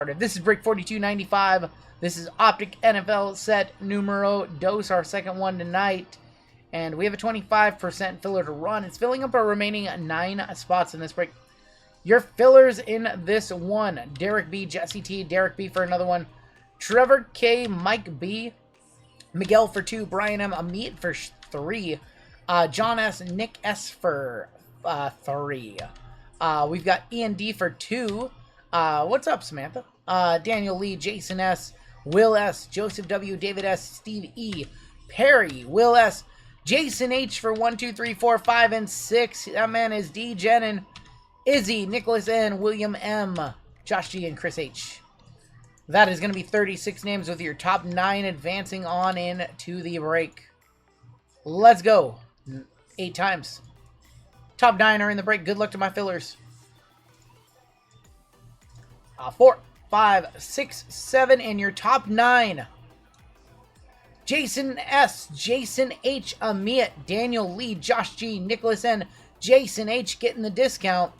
This is break 4295. This is Optic NFL Set Numero Dos, our second one tonight. And we have a 25% filler to run. It's filling up our remaining 9 spots in this break. Your fillers in this one: Derek B, Jesse T, Derek B for another one, Trevor K, Mike B, Miguel for 2, Brian M, Amit for 3, John S, Nick S for 3. We've got Ian D for 2. What's up, Samantha? Daniel Lee, Jason S, Will S, Joseph W, David S, Steve E, Perry, Will S, Jason H for 1, 2, 3, 4, 5, and 6. That man is D. Jenin, Izzy, Nicholas N, William M, Josh G, and Chris H. That is going to be 36 names with your top 9 advancing on into the break. Let's go. 8 times. Top 9 are in the break. Good luck to my fillers. 4, 5, 6, 7, and your top 9. Jason S, Jason H, Amit, Daniel Lee, Josh G, Nicholas N, Jason H getting the discount,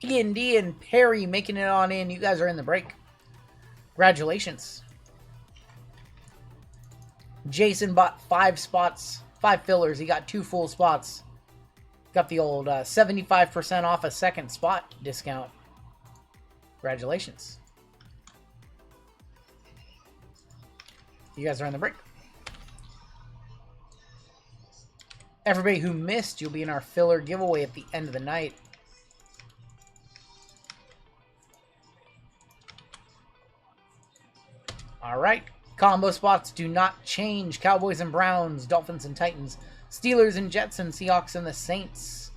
Ian D, and Perry making it on in. You guys are in the break. Congratulations. Jason bought 5 spots, 5 fillers. He got 2 full spots. Got the old 75% off a second spot discount. Congratulations. You guys are in the break. Everybody who missed, you'll be in our filler giveaway at the end of the night. All right. Combo spots do not change. Cowboys and Browns, Dolphins and Titans, Steelers and Jets, and Seahawks and the Saints.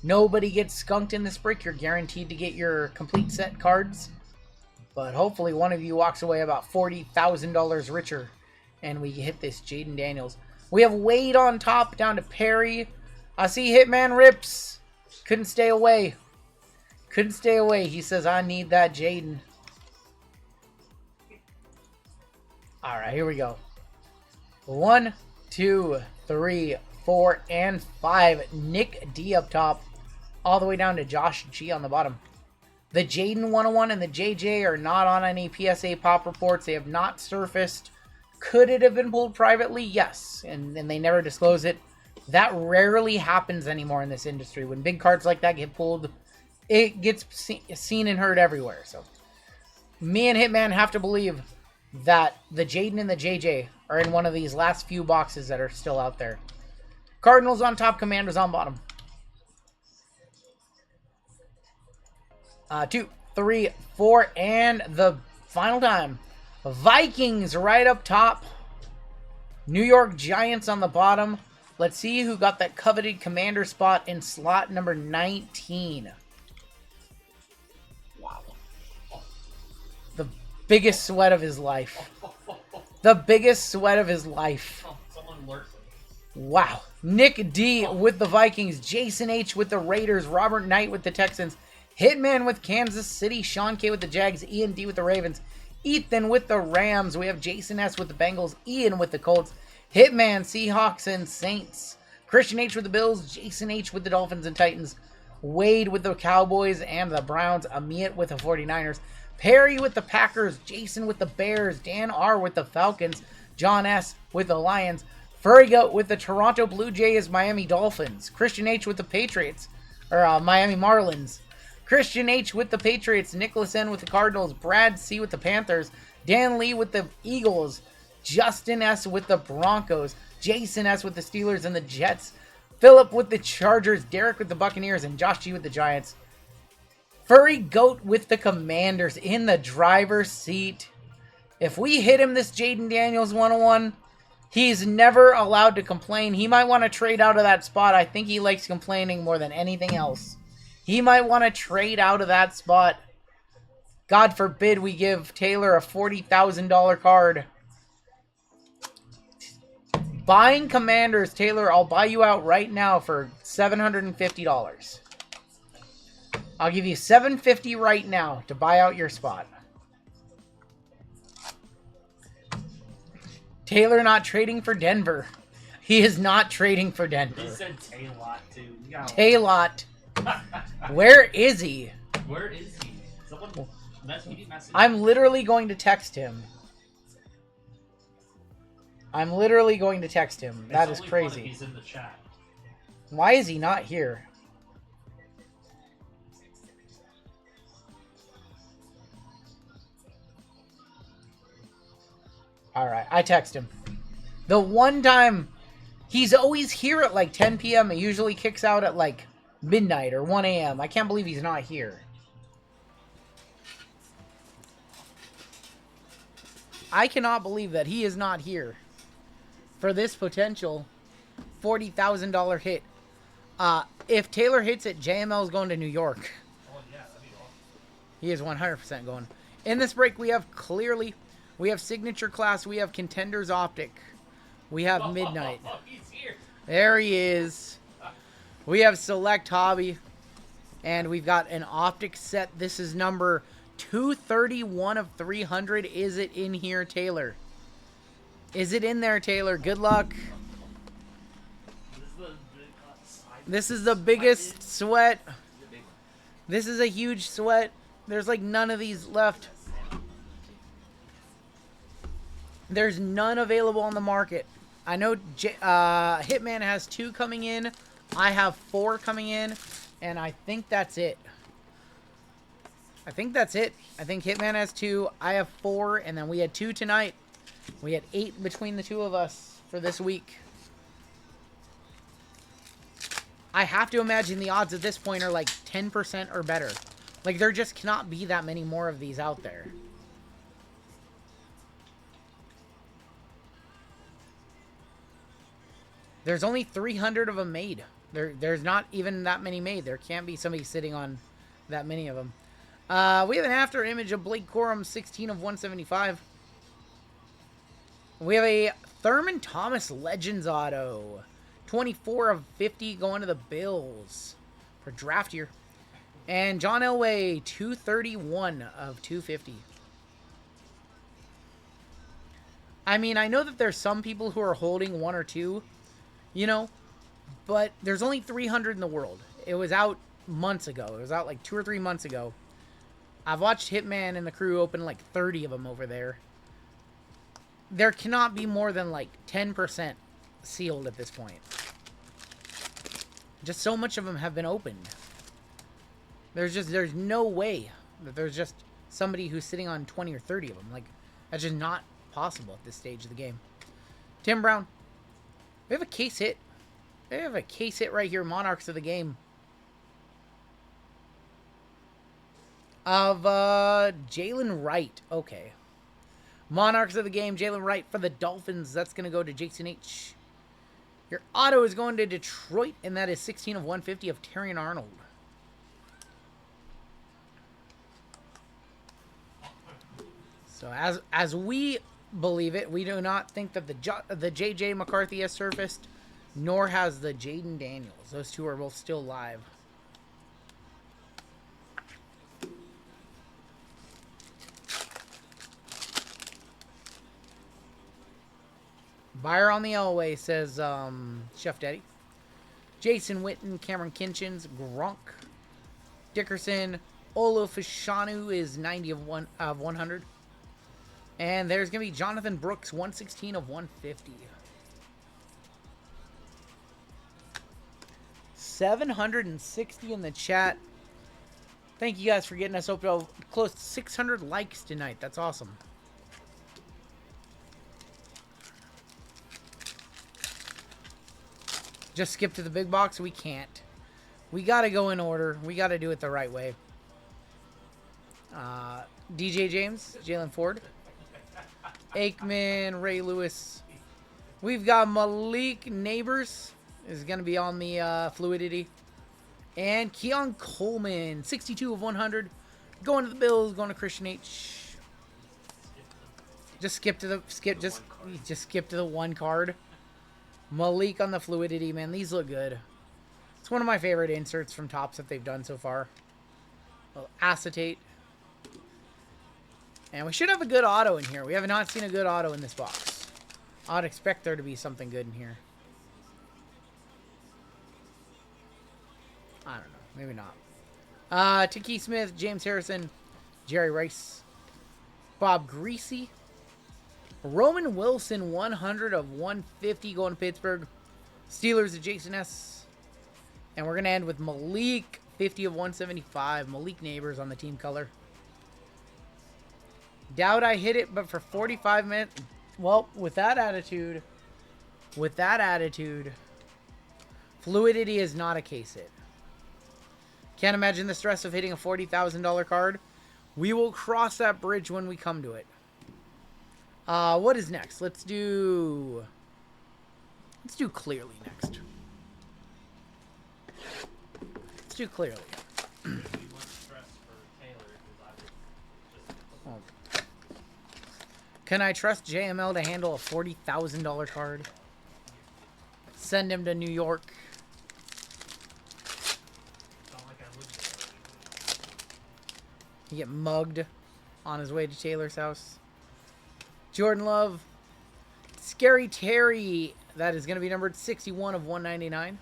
Nobody gets skunked in this break. You're guaranteed to get your complete set cards. But hopefully one of you walks away about $40,000 richer. And we hit this Jaden Daniels. We have Wade on top, down to Perry. I see Hitman Rips. Couldn't stay away. Couldn't stay away. He says, I need that Jaden. All right, here we go. 1, 2, 3, 4, and 5. Nick D up top. All the way down to Josh G on the bottom. The Jaden 101 and the JJ are not on any PSA pop reports. They have not surfaced. Could it have been pulled privately? Yes. And they never disclose it. That rarely happens anymore in this industry. When big cards like that get pulled, it gets seen and heard everywhere. So me and Hitman have to believe that the Jaden and the JJ are in one of these last few boxes that are still out there. Cardinals on top, Commanders on bottom. 2, 3, 4, and the final time. Vikings right up top. New York Giants on the bottom. Let's see who got that coveted commander spot in slot number 19. Wow. The biggest sweat of his life. The biggest sweat of his life. Wow. Nick D with the Vikings. Jason H with the Raiders. Robert Knight with the Texans. Hitman with Kansas City. Sean K with the Jags. Ian D with the Ravens. Ethan with the Rams. We have Jason S with the Bengals. Ian with the Colts. Hitman, Seahawks, and Saints. Christian H with the Bills. Jason H with the Dolphins and Titans. Wade with the Cowboys and the Browns. Amit with the 49ers. Perry with the Packers. Jason with the Bears. Dan R with the Falcons. John S with the Lions. Furry Goat with the Toronto Blue Jays. Miami Dolphins. Christian H with the Patriots. Or Miami Marlins. Christian H with the Patriots, Nicholas N with the Cardinals, Brad C with the Panthers, Dan Lee with the Eagles, Justin S with the Broncos, Jason S with the Steelers and the Jets, Philip with the Chargers, Derek with the Buccaneers, and Josh G with the Giants. Furry Goat with the Commanders in the driver's seat. If we hit him this Jaden Daniels 101, he's never allowed to complain. He might want to trade out of that spot. I think he likes complaining more than anything else. He might want to trade out of that spot. God forbid we give Taylor a $40,000 card. Buying Commanders, Taylor, I'll buy you out right now for $750. I'll give you $750 right now to buy out your spot. Taylor not trading for Denver. He is not trading for Denver. He said Taylot, too. Taylot. Where is he? Where is he? Someone I'm literally going to text him. I'm literally going to text him. That is crazy. He's in the chat. Why is he not here? Alright, I text him. The one time... He's always here at like 10 p.m. It usually kicks out at like midnight or 1 a.m. I can't believe he's not here. I cannot believe that he is not here for this potential $40,000 hit. If Taylor hits it, JML is going to New York. Oh, yeah, that'd be awesome. He is 100% going. In this break, we have Clearly, we have Signature Class, we have Contenders Optic, we have Midnight. He's here. There he is. We have Select Hobby, and we've got an Optic set. This is number 231 of 300. Is it in here, Taylor? Is it in there, Taylor? Good luck. This is the biggest sweat. This is a huge sweat. There's like none of these left. There's none available on the market. I know Hitman has 2 coming in. I have 4 coming in. And I think that's it. I think that's it. I think Hitman has 2. I have 4. And then we had 2 tonight. We had 8 between the 2 of us for this week. I have to imagine the odds at this point are like 10% or better. Like, there just cannot be that many more of these out there. There's only 300 of them made. There's not even that many made. There can't be somebody sitting on that many of them. We have an after image of Blake Corum, 16 of 175. We have a Thurman Thomas Legends auto, 24 of 50 going to the Bills for draft year. And John Elway, 231 of 250. I mean, I know that there's some people who are holding 1 or 2, you know, but there's only 300 in the world. It was out months ago. It was out like 2 or 3 months ago. I've watched Hitman and the crew open like 30 of them over there. There cannot be more than like 10% sealed at this point. Just so much of them have been opened. There's no way that there's just somebody who's sitting on 20 or 30 of them. Like, that's just not possible at this stage of the game. Tim Brown. We have a case hit. We have a case hit right here. Monarchs of the game. Of Jalen Wright. Okay. Monarchs of the game. Jalen Wright for the Dolphins. That's going to go to Jason H. Your auto is going to Detroit, and that is 16 of 150 of Terrion Arnold. So as we believe it, we do not think that the J.J. McCarthy has surfaced, nor has the Jaden Daniels. Those 2 are both still live. Buyer on the Elway, says Chef Daddy. Jason Witten, Cameron Kinchins, Gronk, Dickerson, Olufashanu is 90 of 100. And there's going to be Jonathan Brooks, 116 of 150. 760 in the chat. Thank you guys for getting us up to close to 600 likes tonight. That's awesome. Just skip to the big box? We can't. We got to go in order. We got to do it the right way. DJ James, Jalen Ford, Aikman, Ray Lewis. We've got Malik Neighbors is going to be on the Fluidity. And Keon Coleman, 62 of 100. Going to the Bills, going to Christian H. Just skip to the just skip to the 1 card. Malik on the Fluidity, man. These look good. It's one of my favorite inserts from Topps that they've done so far. Acetate. And we should have a good auto in here. We have not seen a good auto in this box. I'd expect there to be something good in here. I don't know. Maybe not. Tiki Smith, James Harrison, Jerry Rice. Bob Greasy. Roman Wilson, 100 of 150 going to Pittsburgh. Steelers to Jason S. And we're going to end with Malik, 50 of 175. Malik Neighbors on the team color. Doubt I hit it, but for 45 minutes... Well, with that attitude... Fluidity is not a case hit. Can't imagine the stress of hitting a $40,000 card. We will cross that bridge when we come to it. What is next? Let's do Clearly next. Let's do Clearly. Oh. Can I trust JML to handle a $40,000 card? Send him to New York. He get mugged on his way to Taylor's house. Jordan Love. Scary Terry. That is going to be numbered 61 of 199.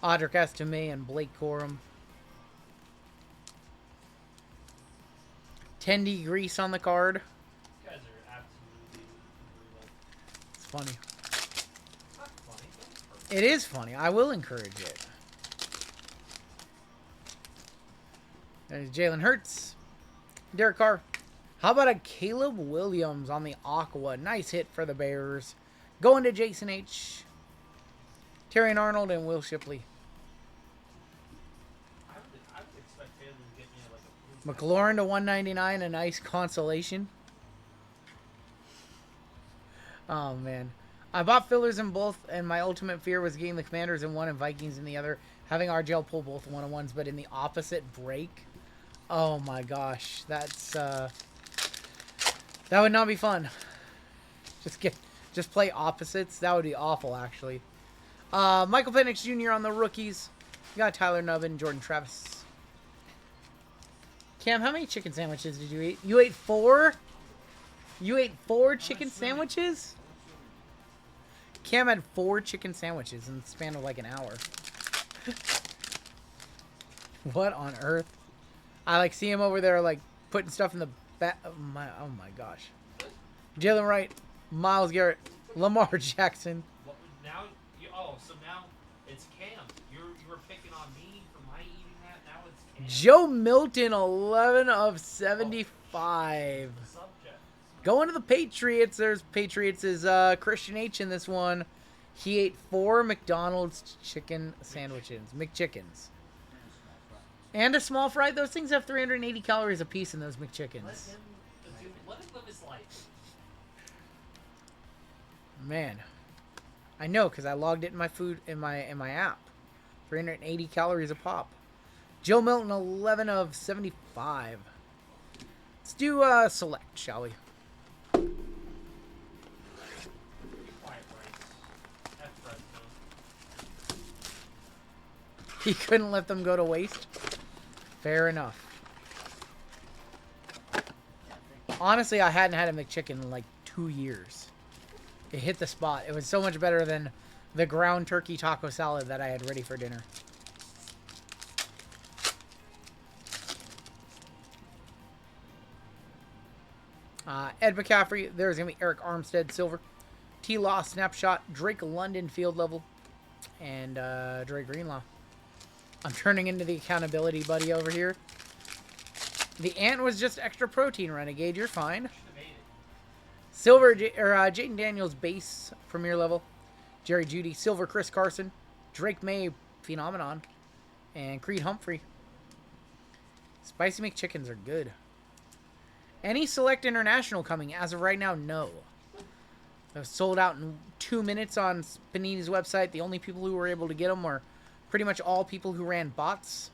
Audric Estime and Blake Corum. Tendy Grease on the card. You guys are absolutely It's funny. not funny. It is funny. I will encourage it. There's Jalen Hurts. Derek Carr. How about a Caleb Williams on the Aqua? Nice hit for the Bears. Going to Jason H. Terrion Arnold and Will Shipley. I would expect Taylor to get me like a McLaurin to 199. A nice consolation. Oh, man. I bought fillers in both, and my ultimate fear was getting the Commanders in one and Vikings in the other. Having RGL pull both 1-on-1s, but in the opposite break. Oh, my gosh. That's, that would not be fun. Just play opposites. That would be awful, actually. Michael Penix Jr. on the rookies. You got Tyler Nubbin, Jordan Travis. Cam, how many chicken sandwiches did you eat? You ate 4? You ate 4 chicken sandwiches? Cam had 4 chicken sandwiches in the span of like an hour. What on earth? I like see him over there like putting stuff in the back. Oh my gosh. Jalen Wright, Myles Garrett, Lamar Jackson. So now it's Cam. You were picking on me for my eating that. Now it's Cam. Joe Milton, 11 of 75. Subject. Going to the Patriots. There's Patriots is Christian H in this one. He ate 4 McDonald's chicken sandwiches, McChickens. And a small fry. Those things have 380 calories a piece in those McChickens. Let him live his life. Man, I know because I logged it in my food in my app. 380 calories a pop. Joe Milton, 11 of 75. Let's do select, shall we? Quiet, Bryce. That's Fresno. He couldn't let them go to waste. Fair enough. Honestly, I hadn't had a McChicken in like 2 years. It hit the spot. It was so much better than the ground turkey taco salad that I had ready for dinner. Ed McCaffrey. There's going to be Eric Armstead, silver. T-Law, snapshot. Drake London, field level. And Dre Greenlaw. I'm turning into the accountability buddy over here. The ant was just extra protein, Renegade. You're fine. Silver, Jayden Daniels, base, premier level. Jerry Jeudy, silver, Chris Carson. Drake May, phenomenon. And Creed Humphrey. Spicy McChickens are good. Any select international coming? As of right now, no. They've sold out in 2 minutes on Panini's website. The only people who were able to get them were pretty much all people who ran bots.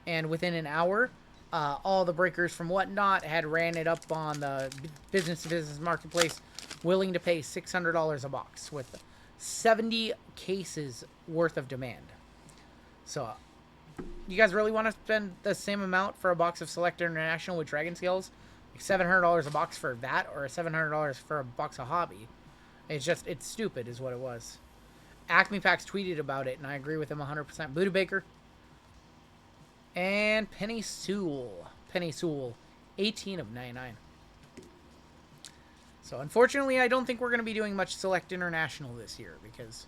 And within an hour, all the breakers from Whatnot had ran it up on the business-to-business marketplace, willing to pay $600 a box with 70 cases worth of demand. So, you guys really want to spend the same amount for a box of Select International with Dragon Scales? Like $700 a box for that, or $700 for a box of Hobby? It's stupid is what it was. Acme Packs tweeted about it, and I agree with him 100%. Buda Baker. And Penny Sewell. Penny Sewell. 18 of 99. So unfortunately, I don't think we're going to be doing much Select International this year because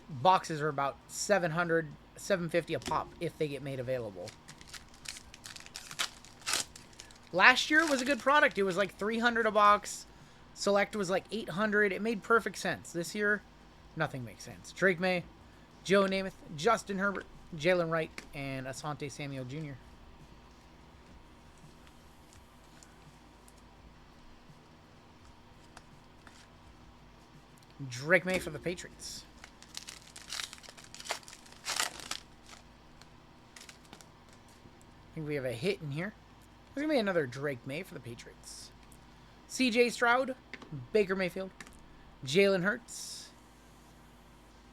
boxes are about 700, 750 a pop if they get made available. Last year was a good product. It was like 300 a box. Select was like 800. It made perfect sense. This year, nothing makes sense. Drake May, Joe Namath, Justin Herbert, Jalen Wright, and Asante Samuel Jr. Drake May for the Patriots. I think we have a hit in here. There's going to be another Drake May for the Patriots. CJ Stroud, Baker Mayfield, Jalen Hurts.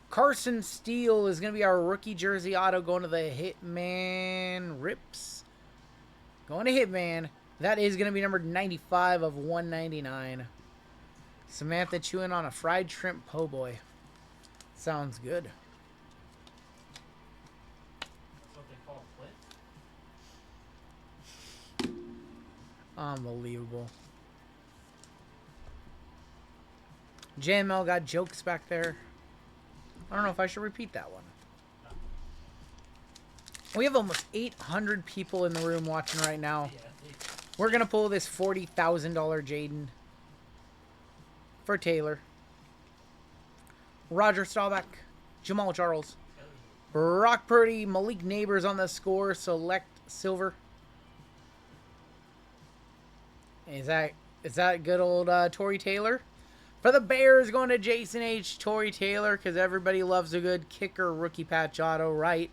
Carson Steele is going to be our rookie jersey auto going to the Hitman Rips. Going to Hitman. That is going to be numbered 95 of 199. Samantha chewing on a fried shrimp po' boy. Sounds good. That's what they call Flint. Unbelievable. JML got jokes back there. I don't know if I should repeat that one. We have almost 800 people in the room watching right now. We're going to pull this $40,000 Jaden for Taylor. Roger Staubach, Jamal Charles, Brock Purdy, Malik Neighbors on the score. Select silver. Is that good old Tory Taylor? For the Bears, going to Jason H. Tory Taylor, because everybody loves a good kicker rookie patch auto, right?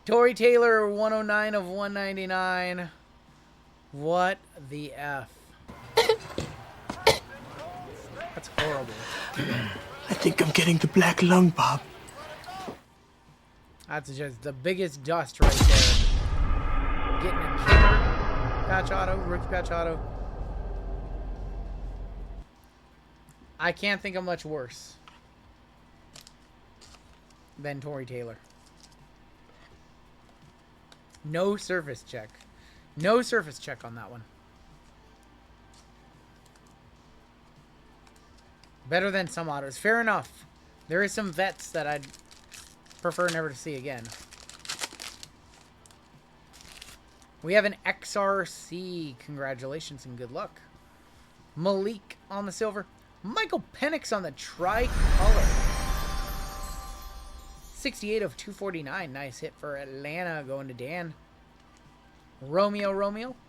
Tory Taylor, 109 of 199. What the F? That's horrible. I think I'm getting the black lung, Bob. That's just the biggest dust right there. Getting a kicker patch auto, rookie patch auto. I can't think of much worse than Tory Taylor. No surface check. No surface check on that one. Better than some autos. Fair enough. There is some vets that I'd prefer never to see again. We have an XRC. Congratulations and good luck. Malik on the silver. Michael Penix on the tricolor. 68 of 249. Nice hit for Atlanta going to Dan. Romeo,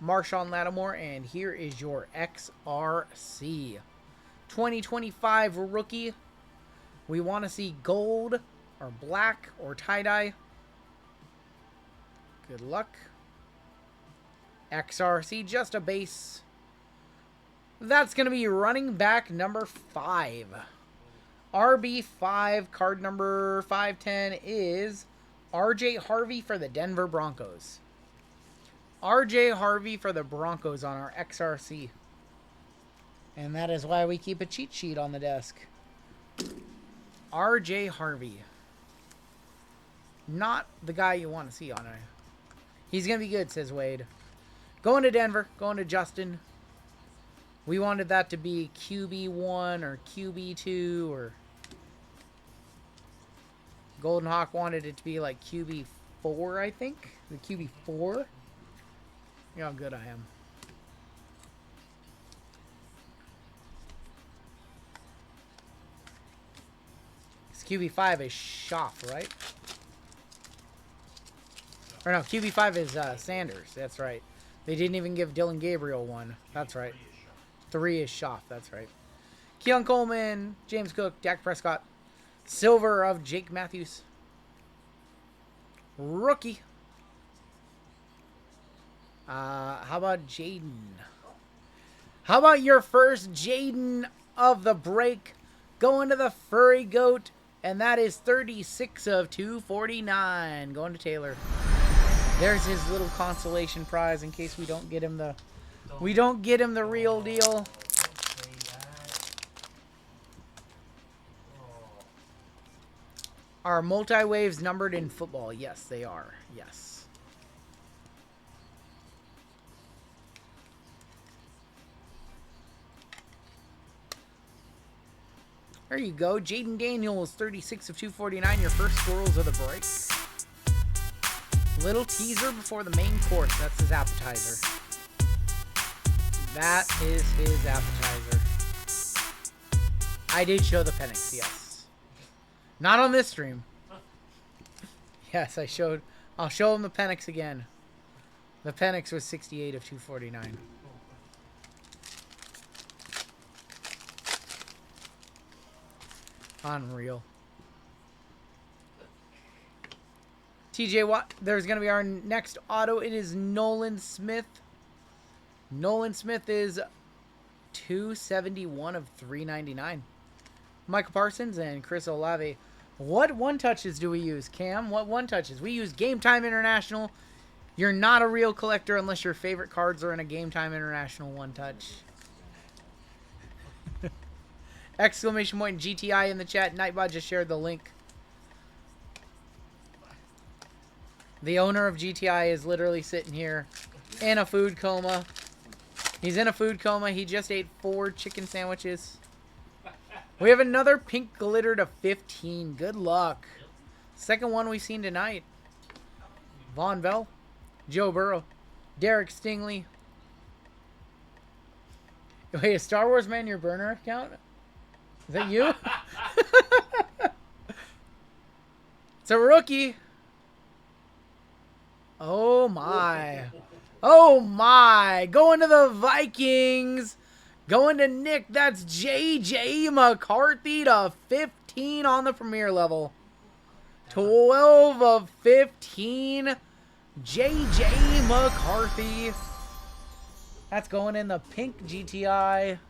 Marshawn Lattimore, and here is your XRC. 2025 rookie. We want to see gold or black or tie-dye. Good luck. XRC, just a base. That's going to be running back number 5. RB5, card number 510 is RJ Harvey for the Denver Broncos. RJ Harvey for the Broncos on our XRC. And that is why we keep a cheat sheet on the desk. RJ Harvey. Not the guy you want to see on it. He's going to be good, says Wade. Going to Denver. Going to Justin. We wanted that to be QB1 or QB2 or... Golden Hawk wanted it to be like QB4, I think. The QB4. You know how good I am. This QB5 is Schaff, right? Or no, QB5 is Sanders. That's right. They didn't even give Dylan Gabriel one. That's right. 3 is Schaff. That's right. Keon Coleman, James Cook, Dak Prescott. Silver of Jake Matthews. Rookie. How about Jaden? How about your first Jaden of the break? Going to the Furry Goat. And that is 36 of 249. Going to Taylor. There's his little consolation prize in case we don't get him the real deal. Are multi-waves numbered in football? Yes, they are. Yes. There you go. Jaden Daniels, 36 of 249. Your first squirrels of the break. Little teaser before the main course. That's his appetizer. That is his appetizer. I did show the Penix, yes. Not on this stream. Yes, I showed. I'll show him the Penix again. The Penix was 68 of 249. Unreal. TJ Watt, there's going to be our next auto. It is Nolan Smith. Nolan Smith is 271 of 399. Michael Parsons and Chris Olave. What one-touches do we use, Cam? What one-touches? We use Game Time International. You're not a real collector unless your favorite cards are in a Game Time International one-touch. Exclamation point GTI in the chat. Nightbot just shared the link. The owner of GTI is literally sitting here in a food coma. He's in a food coma. He just ate 4 chicken sandwiches. We have another pink glitter to 15. Good luck. Second one we've seen tonight. Von Bell. Joe Burrow. Derek Stingley. Wait, is Star Wars Man your burner account? Is that you? It's a rookie. Oh my. Oh my. Going to the Vikings. Going to Nick. That's J.J. McCarthy to 15 on the premier level. 12 of 15. J.J. McCarthy. That's going in the pink GTI.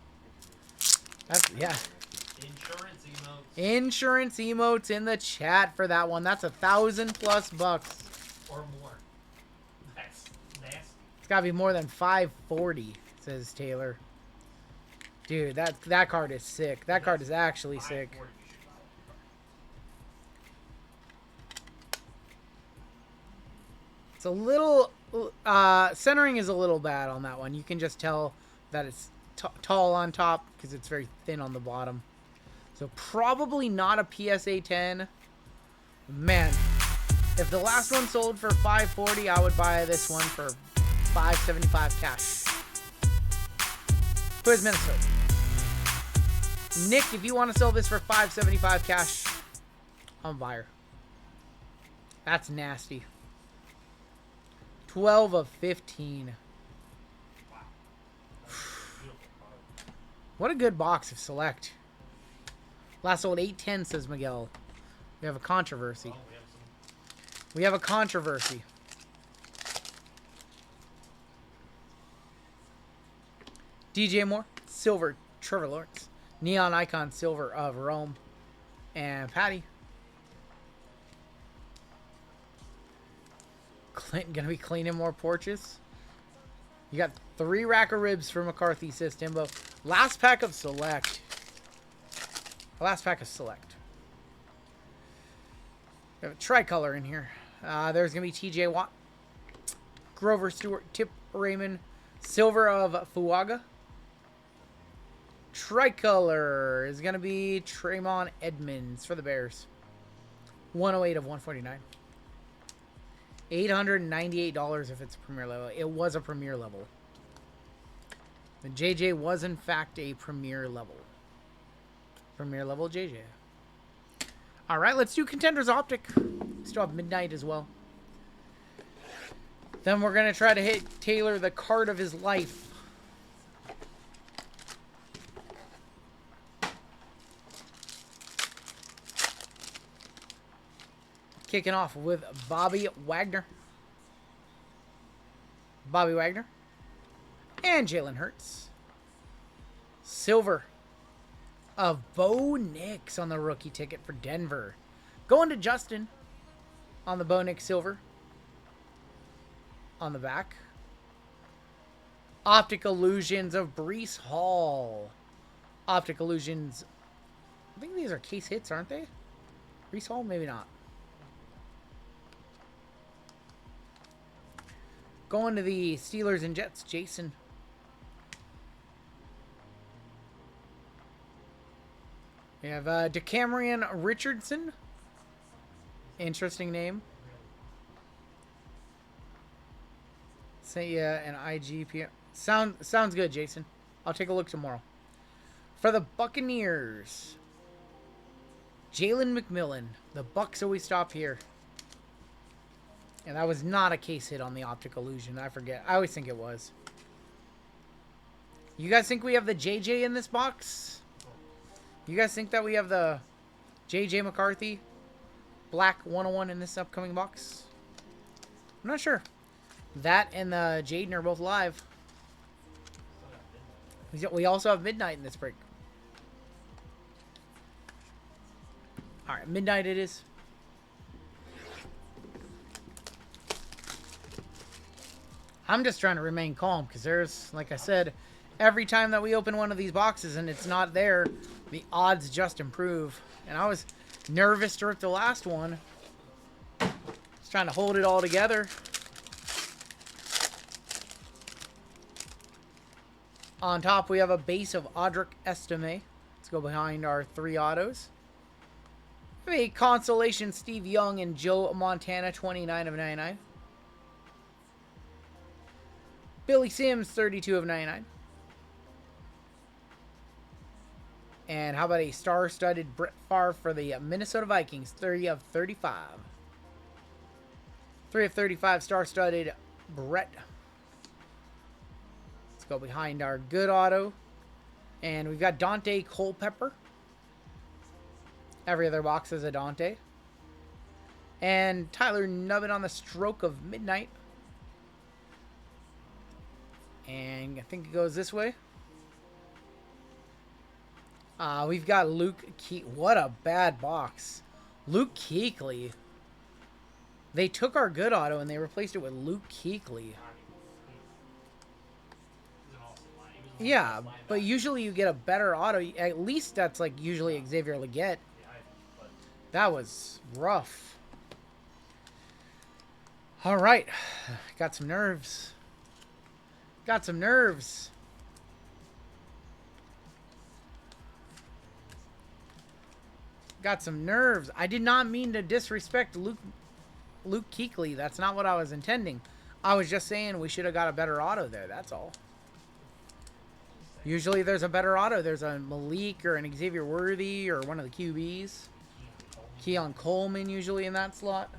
That's, yeah. Insurance emotes. Insurance emotes in the chat for that one. That's $1,000+ bucks. Or more. That's nasty. It's got to be more than 540, says Taylor. Dude, that card is sick. That card is actually sick. It's a little... centering is a little bad on that one. You can just tell that it's tall on top because it's very thin on the bottom. So probably not a PSA 10. Man, if the last one sold for $540, I would buy this one for $575 cash. Who is Minnesota? Nick, if you want to sell this for $575 cash, I'm a buyer. That's nasty. 12 of 15. What a good box of Select. Last sold 810, says Miguel. We have a controversy. We have a controversy. DJ Moore, silver, Trevor Lawrence. Neon Icon, silver of Rome. And Patty. Clinton gonna be cleaning more porches. You got 3 rack of ribs for McCarthy, says Timbo. Last pack of Select. Last pack of Select. We have a tricolor in here. There's gonna be TJ Watt, Grover Stewart, Tip Raymond, silver of Fuaga. Tricolor is gonna be Tremon Edmonds for the Bears. 108 of 149. $898 if it's a premier level. It was a premier level. The JJ was in fact a premier level. Premier level JJ. Alright, let's do Contenders Optic. Still have Midnight as well. Then we're going to try to hit Taylor the card of his life. Kicking off with Bobby Wagner. Bobby Wagner. And Jalen Hurts. Silver of Bo Nix on the rookie ticket for Denver. Going to Justin on the Bo Nix silver. On the back. Optic Illusions of Breece Hall. Optic Illusions. I think these are case hits, aren't they? Breece Hall? Maybe not. Going to the Steelers and Jets, Jason. We have DeCamerion Richardson. Interesting name. Sent you an IGP. Sounds good, Jason. I'll take a look tomorrow. For the Buccaneers, Jalen McMillan. The Bucs always stop here. And that was not a case hit on the Optic Illusion. I forget. I always think it was. You guys think we have the JJ in this box? You guys think that we have the JJ McCarthy Black 101 in this upcoming box? I'm not sure. That and the Jaden are both live. We also have Midnight in this break. Alright, Midnight it is. I'm just trying to remain calm because there's, like I said, every time that we open one of these boxes and it's not there, the odds just improve. And I was nervous to rip the last one. Just trying to hold it all together. On top, we have a base of Audric Estime. Let's go behind our 3 autos. We have a consolation Steve Young and Joe Montana, 29 of 99. Billy Sims, 32 of 99. And how about a star-studded Brett Favre for the Minnesota Vikings, 30 of 35. 3 of 35 star-studded Brett. Let's go behind our good auto. And we've got Dante Culpepper. Every other box is a Dante. And Tyler Nubbin on the stroke of midnight. And I think it goes this way. We've got Luke Kuechly. What a bad box. Luke Kuechly. They took our good auto and they replaced it with Luke Kuechly. Yeah, but usually you get a better auto. At least that's like usually Xavier Legette. That was rough. All right. Got some nerves. Got some nerves. Got some nerves. I did not mean to disrespect Luke Kuechly. That's not what I was intending. I was just saying we should have got a better auto there. That's all. Usually there's a better auto. There's a Malik or an Xavier Worthy or one of the QBs. Keon Coleman usually in that slot.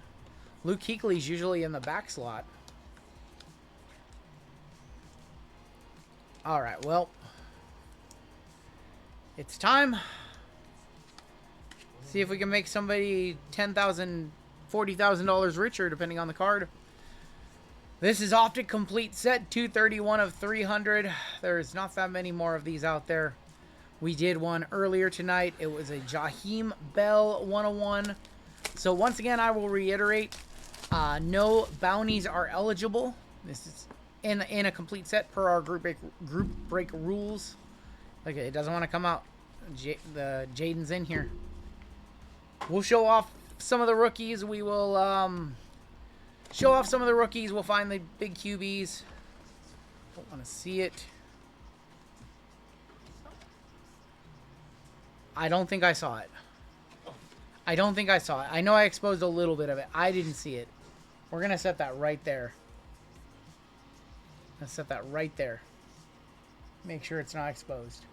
Luke Kuechly's usually in the back slot. All right, well, it's time. See if we can make somebody $10,000, $40,000 richer, depending on the card. This is Optic Complete Set 231 of 300. There's not that many more of these out there. We did one earlier tonight. It was a Jaheim Bell 101. So once again, I will reiterate, no bounties are eligible. This is in a complete set per our group break rules. Like, it doesn't want to come out. The Jaden's in here. We'll show off some of the rookies. We will show off some of the rookies. We'll find the big QBs. Don't want to see it. I don't think I saw it. I don't think I saw it. I know I exposed a little bit of it. I didn't see it. We're going to set that right there. Let's set that right there. Make sure it's not exposed.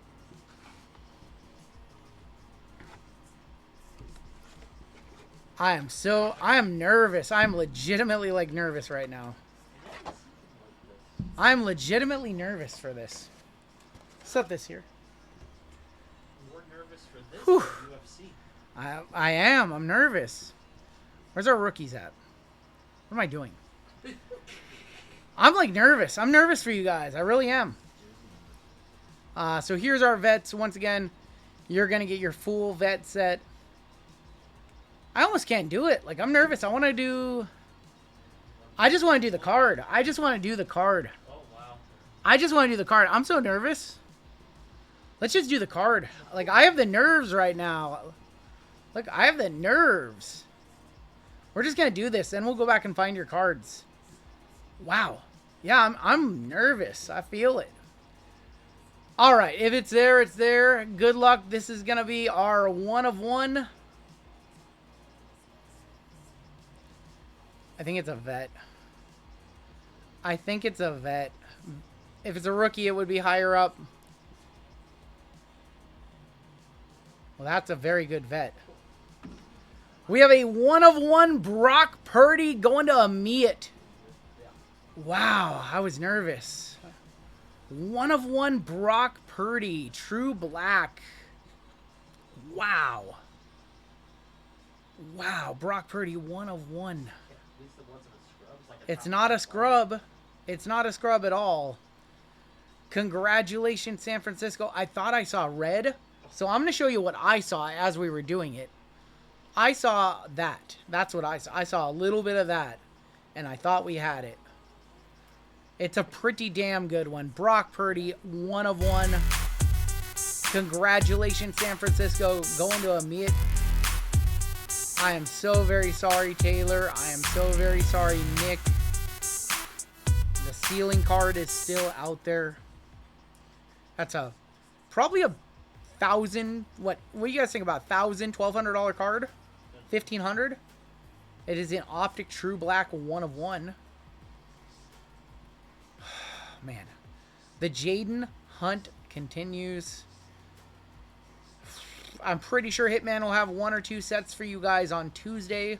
I am nervous. I'm legitimately, like, nervous right now. I'm legitimately nervous for this. Set this here. You're nervous for this Whew. UFC. I am. I'm nervous. Where's our rookies at? What am I doing? I'm, like, nervous. I'm nervous for you guys. I really am. So here's our vets. Once again, you're going to get your full vet set. I almost can't do it. Like, I'm nervous. I just want to do the card. I just want to do the card. Oh, wow. I just want to do the card. I'm so nervous. Let's just do the card. Like, I have the nerves right now. Look, I have the nerves. We're just going to do this, then we'll go back and find your cards. Wow. Yeah, I'm nervous. I feel it. All right, if it's there, it's there. Good luck. This is going to be our 1 of 1. I think it's a vet. I think it's a vet. If it's a rookie, it would be higher up. Well, that's a very good vet. We have a 1 of 1 Brock Purdy going to Amit. Wow, I was nervous. 1 of 1 Brock Purdy, true black. Wow. Wow, Brock Purdy, 1 of 1. It's not a scrub. It's not a scrub at all. Congratulations, San Francisco. I thought I saw red. So I'm going to show you what I saw as we were doing it. I saw that. That's what I saw. I saw a little bit of that. And I thought we had it. It's a pretty damn good one. Brock Purdy, 1 of 1. Congratulations, San Francisco. Going to Amit. I am so very sorry, Taylor. I am so very sorry, Nick. The ceiling card is still out there. That's probably a $1,000. What do you guys think about $1,000, $1,200 card? $1,500. It is an Optic True Black 1 of 1. Man, the Jaden hunt continues. I'm pretty sure Hitman will have 1 or 2 sets for you guys on Tuesday.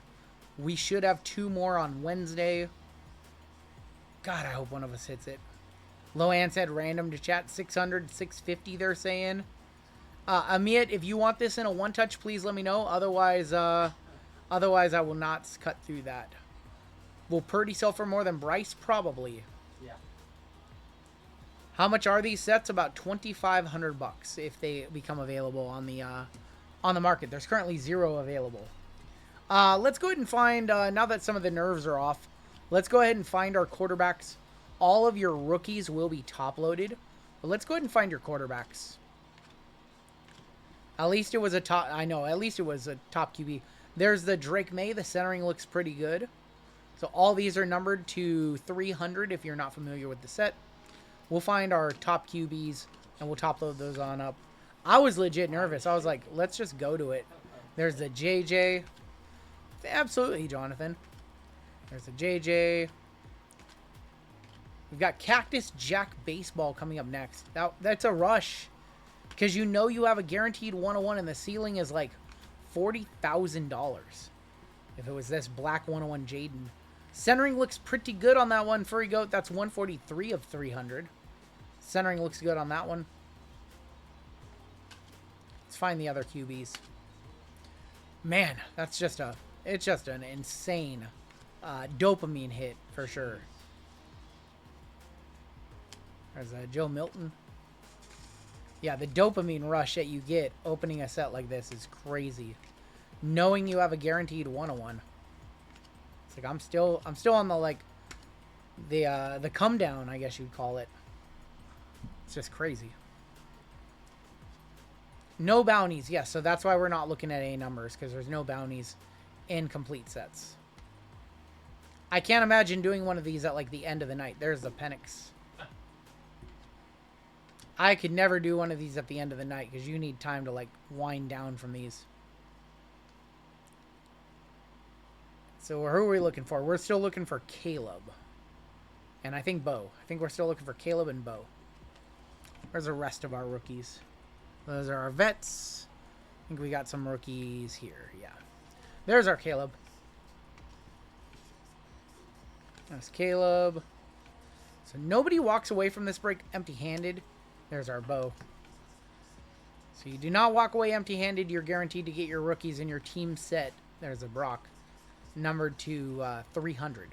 We should have 2 more on Wednesday. God, I hope one of us hits it. Loan said random to chat. 600, 650 they're saying. Amit, if you want this in a 1-touch, please let me know. Otherwise I will not cut through that. Will Purdy sell for more than Bryce? Probably. Yeah. How much are these sets? About $2,500 if they become available on the market. There's currently 0 available. Let's go ahead and find, now that some of the nerves are off, let's go ahead and find our quarterbacks. All of your rookies will be top-loaded. But let's go ahead and find your quarterbacks. At least it was a top, I know, at least it was a top QB. There's the Drake May. The centering looks pretty good. So all these are numbered to 300 if you're not familiar with the set. We'll find our top QBs and we'll top load those on up. I was legit nervous. I was like, let's just go to it. There's the JJ. Absolutely, Jonathan. There's the JJ. We've got Cactus Jack Baseball coming up next. That's a rush. Because you know you have a guaranteed 101 and the ceiling is like $40,000. If it was this black 101 Jaden. Centering looks pretty good on that one. Furry Goat, that's 143 of 300. Centering looks good on that one. Let's find the other QBs. Man, that's just it's just an insane dopamine hit for sure. There's Joe Milton. Yeah, the dopamine rush that you get opening a set like this is crazy. Knowing you have a guaranteed 101. It's like I'm still on the like the come down, I guess you'd call it. It's just crazy. No bounties, yes, so that's why we're not looking at any numbers, because there's no bounties in complete sets. I can't imagine doing one of these at like the end of the night. There's the Penix. I could never do one of these at the end of the night because you need time to like wind down from these. So who are we looking for? We're still looking for Caleb. And I think Bo. I think we're still looking for Caleb and Bo. Where's the rest of our rookies? Those are our vets. I think we got some rookies here. Yeah. There's our Caleb. That's Caleb. So nobody walks away from this break empty-handed. There's our Bo. So you do not walk away empty-handed. You're guaranteed to get your rookies in your team set. There's a Brock. Numbered to 300.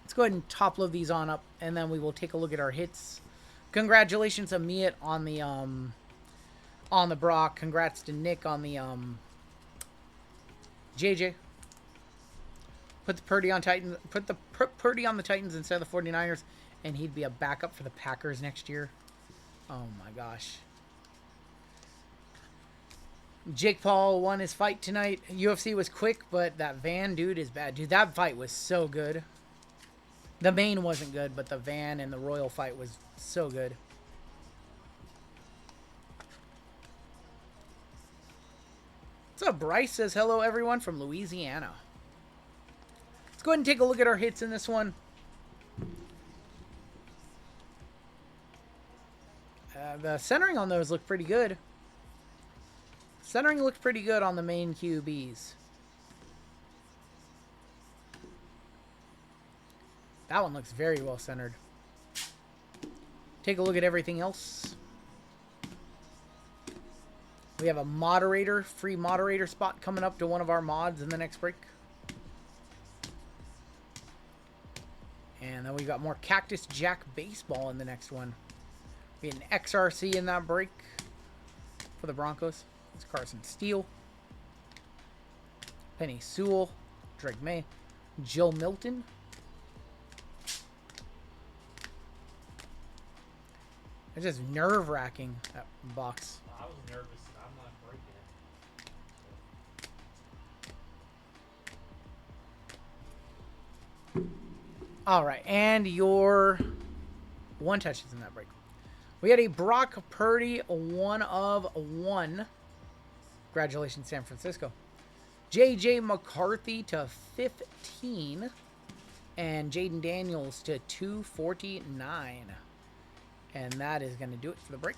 Let's go ahead and top load these on up, and then we will take a look at our hits. Congratulations to Miat on the Brock. Congrats to Nick on the JJ. Put the Purdy on Titans. Put the Purdy on the Titans instead of the 49ers, and he'd be a backup for the Packers next year. Oh my gosh. Jake Paul won his fight tonight. UFC was quick, but that Van dude is bad. Dude, that fight was so good. The main wasn't good, but the van and the Royal fight was so good. What's up, Bryce? Says hello, everyone from Louisiana. Let's go ahead and take a look at our hits in this one. The centering on those look pretty good. Centering looked pretty good on the main QBs. That one looks very well centered. Take a look at everything else. We have a moderator, free moderator spot coming up to one of our mods in the next break. And then we got more Cactus Jack Baseball in the next one. We had an XRC in that break for the Broncos. It's Carson Steele, Penny Sewell, Drake May, Joe Milton. It's just nerve-wracking, that box. I was nervous and I'm not breaking it. All right, and your one touches in that break. We had a Brock Purdy 1 of 1. Congratulations, San Francisco. J.J. McCarthy to 15. And Jaden Daniels to 249. And that is going to do it for the break.